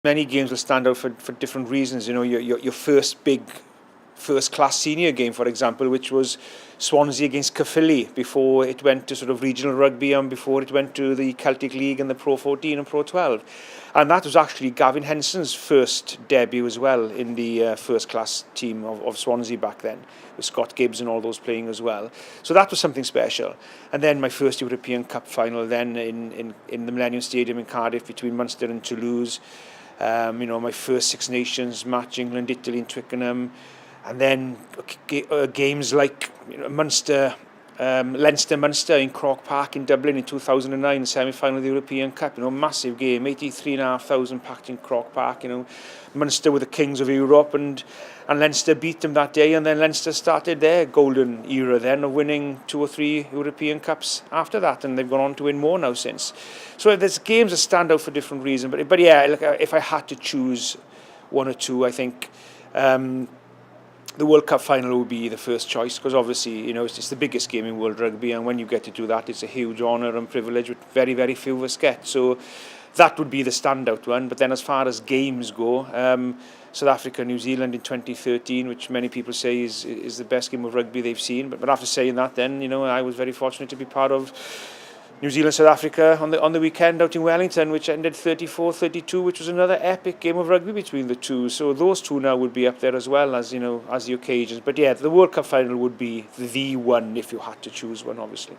Many games will stand out for different reasons. You know, your first big first-class senior game, for example, which was Swansea against Caerphilly before it went to sort of regional rugby and before it went to the Celtic League and the Pro 14 and Pro 12. And that was actually Gavin Henson's first debut as well in the first-class team of Swansea back then, with Scott Gibbs and all those playing as well. So that was something special. And then my first European Cup final then in the Millennium Stadium in Cardiff between Munster and Toulouse. You know, my first Six Nations match, England, Italy and Twickenham. And then games like, you know, Leinster-Munster in Croke Park in Dublin in 2009, the semi-final of the European Cup. You know, massive game, 83,500 packed in Croke Park. You know, Munster were the kings of Europe, and Leinster beat them that day. And then Leinster started their golden era then of winning 2 or 3 European Cups after that, and they've gone on to win more now since. So there's games that stand out for different reasons. But yeah, look, if I had to choose one or two, I think. The World Cup final would be the first choice, because obviously, you know, it's the biggest game in world rugby, and when you get to do that, it's a huge honour and privilege which very, very few of us get. So that would be the standout one. But then as far as games go, South Africa, New Zealand in 2013, which many people say is the best game of rugby they've seen. But after saying that, then, you know, I was very fortunate to be part of New Zealand, South Africa on the weekend out in Wellington, which ended 34-32, which was another epic game of rugby between the two. So those two now would be up there as well as, you know, as the occasions. But yeah, the World Cup final would be the one if you had to choose one, obviously.